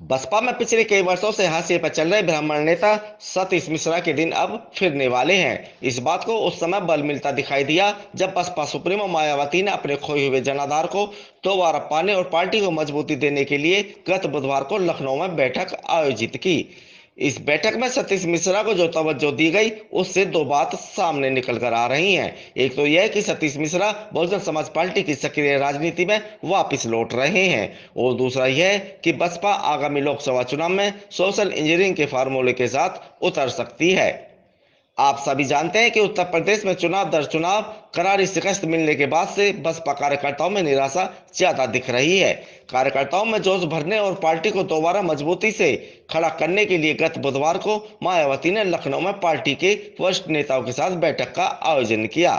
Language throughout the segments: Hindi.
बसपा में पिछले कई वर्षों से हाशिए पर चल रहे ब्राह्मण नेता सतीश मिश्रा के दिन अब फिरने वाले हैं। इस बात को उस समय बल मिलता दिखाई दिया जब बसपा सुप्रीमो मायावती ने अपने खोए हुए जनाधार को दोबारा पाने और पार्टी को मजबूती देने के लिए गत बुधवार को लखनऊ में बैठक आयोजित की। इस बैठक में सतीश मिश्रा को जो तवज्जो दी गई उससे दो बात सामने निकल कर आ रही हैं। एक तो यह कि सतीश मिश्रा बहुजन समाज पार्टी की सक्रिय राजनीति में वापस लौट रहे हैं और दूसरा यह कि बसपा आगामी लोकसभा चुनाव में सोशल इंजीनियरिंग के फार्मूले के साथ उतर सकती है। आप सभी जानते हैं कि उत्तर प्रदेश में चुनाव दर चुनाव करारी शिकस्त मिलने के बाद से बसपा कार्यकर्ताओं में निराशा ज्यादा दिख रही है। कार्यकर्ताओं में जोश भरने और पार्टी को दोबारा मजबूती से खड़ा करने के लिए गत बुधवार को मायावती ने लखनऊ में पार्टी के वरिष्ठ नेताओं के साथ बैठक का आयोजन किया।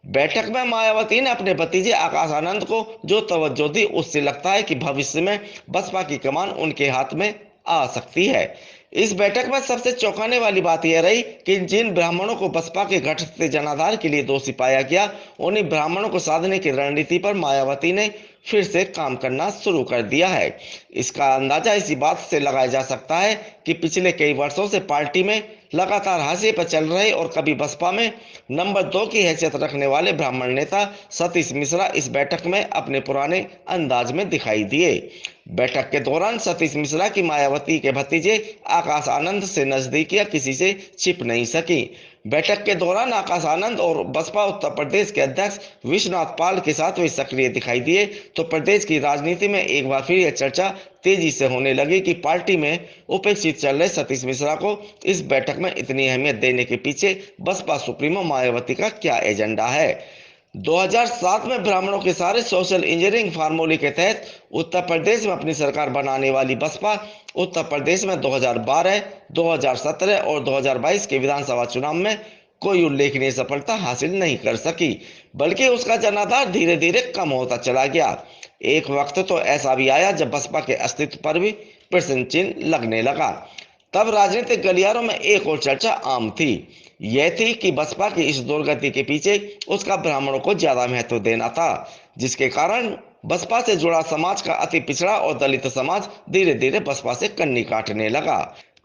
बैठक में मायावती ने अपने भतीजे आकाश आनंद को जो तवज्जो दी उससे लगता है कि भविष्य में बसपा की कमान उनके हाथ में आ सकती है। इस बैठक में सबसे चौंकाने वाली बात यह रही कि जिन ब्राह्मणों को बसपा के घटते जनाधार के लिए दोषी पाया गया उन्हीं ब्राह्मणों को साधने की रणनीति पर मायावती ने फिर से काम करना शुरू कर दिया है। इसका अंदाजा इसी बात से लगाया जा सकता है कि पिछले कई वर्षों से पार्टी में लगातार हाशिए पर चल रहे और कभी बसपा में नंबर 2 की हैसियत रखने वाले ब्राह्मण नेता सतीश मिश्रा इस बैठक में अपने पुराने अंदाज में दिखाई दिए। बैठक के दौरान सतीश मिश्रा की मायावती के भतीजे आकाश आनंद से नजदीकियां किसी से छिप नहीं सकी। बैठक के दौरान आकाश आनंद और बसपा उत्तर प्रदेश के अध्यक्ष विश्वनाथ पाल के साथ वे सक्रिय दिखाई दिए तो प्रदेश की राजनीति में एक बार फिर यह चर्चा तेजी से होने लगी कि पार्टी में उपेक्षित चल रहे सतीश मिश्रा को इस बैठक में इतनी अहमियत देने के पीछे बसपा सुप्रीमो मायावती का क्या एजेंडा है। 2007 में ब्राह्मणों के सारे सोशल इंजीनियरिंग फार्मूले के तहत उत्तर प्रदेश में अपनी सरकार बनाने वाली बसपा उत्तर प्रदेश में 2012, 2017 और 2022 के विधानसभा चुनाव में कोई उल्लेखनीय सफलता हासिल नहीं कर सकी, बल्कि उसका जनाधार धीरे धीरे कम होता चला गया। एक वक्त तो ऐसा भी आया जब बसपा के अस्तित्व पर भी प्रश्न चिन्ह लगने लगा। तब राजनीतिक गलियारों में एक और चर्चा आम थी। यह थी कि बसपा की इस दुर्गति के पीछे उसका ब्राह्मणों को ज्यादा महत्व देना था, जिसके कारण बसपा से जुड़ा समाज का अति पिछड़ा और दलित समाज धीरे धीरे बसपा से कन्नी काटने लगा।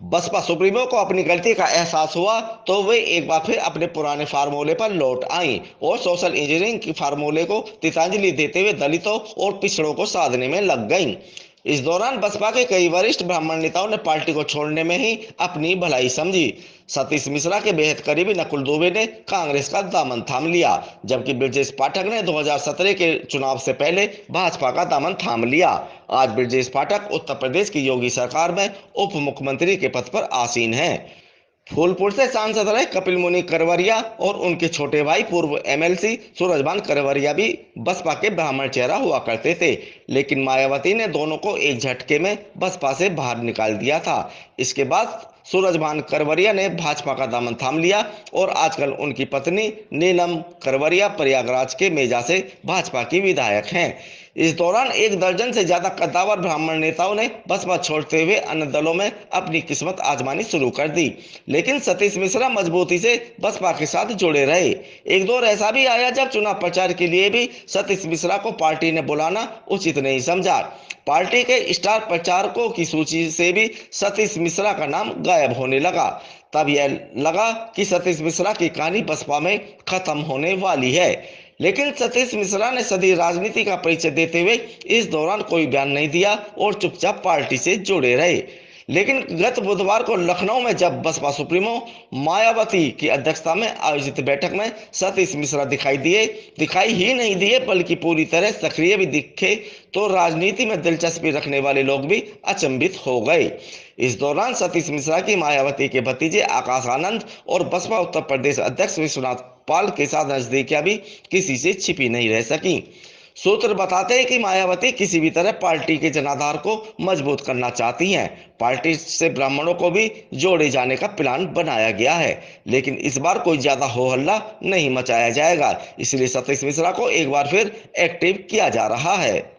बसपा सुप्रीमो को अपनी गलती का एहसास हुआ तो वे एक बार फिर अपने पुराने फार्मूले पर लौट आई और सोशल इंजीनियरिंग की फार्मूले को तिलांजलि देते हुए दलितों और पिछड़ों को साधने में लग गई। इस दौरान बसपा के कई वरिष्ठ ब्राह्मण नेताओं ने पार्टी को छोड़ने में ही अपनी भलाई समझी। सतीश मिश्रा के बेहद करीबी नकुल दुबे ने कांग्रेस का दामन थाम लिया, जबकि ब्रजेश पाठक ने 2017 के चुनाव से पहले भाजपा का दामन थाम लिया। आज ब्रजेश पाठक उत्तर प्रदेश की योगी सरकार में उप मुख्यमंत्री के पद पर आसीन हैं। फूलपुर से सांसद रहे कपिल मुनि करवरिया और उनके छोटे भाई पूर्व एमएलसी सूरजभान करवरिया भी बसपा के ब्राह्मण चेहरा हुआ करते थे, लेकिन मायावती ने दोनों को एक झटके में बसपा से बाहर निकाल दिया था। इसके बाद सूरजभान करवरिया ने भाजपा का दामन थाम लिया और आजकल उनकी पत्नी नीलम करवरिया प्रयागराज के मेजा से भाजपा की विधायक हैं। इस दौरान एक दर्जन से ज्यादा कद्दावर ब्राह्मण नेताओं ने बसपा छोड़ते हुए अन्य दलों में अपनी किस्मत आजमानी शुरू कर दी, लेकिन सतीश मिश्रा मजबूती से बसपा के साथ जुड़े रहे। एक दौर ऐसा भी आया जब चुनाव प्रचार के लिए भी सतीश मिश्रा को पार्टी ने बुलाना उचित नहीं समझा। पार्टी के स्टार प्रचारकों की सूची से भी सतीश मिश्रा का नाम गायब होने लगा। तब यह लगा कि सतीश मिश्रा की कहानी बसपा में खत्म होने वाली है, लेकिन सतीश मिश्रा ने सदी राजनीति का परिचय देते हुए इस दौरान कोई बयान नहीं दिया और चुपचाप पार्टी से जुड़े रहे। लेकिन गत बुधवार को लखनऊ में जब बसपा सुप्रीमो मायावती की अध्यक्षता में आयोजित बैठक में सतीश मिश्रा दिखाई ही नहीं दिए बल्कि पूरी तरह सक्रिय भी दिखे तो राजनीति में दिलचस्पी रखने वाले लोग भी अचंभित हो गए। इस दौरान सतीश मिश्रा की मायावती के भतीजे आकाश आनंद और बसपा उत्तर प्रदेश अध्यक्ष विश्वनाथ पाल के साथ नजदीकियां भी किसी से छिपी नहीं रह सकी। सूत्र बताते हैं कि मायावती किसी भी तरह पार्टी के जनाधार को मजबूत करना चाहती हैं। पार्टी से ब्राह्मणों को भी जोड़े जाने का प्लान बनाया गया है, लेकिन इस बार कोई ज्यादा हो हल्ला नहीं मचाया जाएगा, इसलिए सतीश मिश्रा को एक बार फिर एक्टिव किया जा रहा है।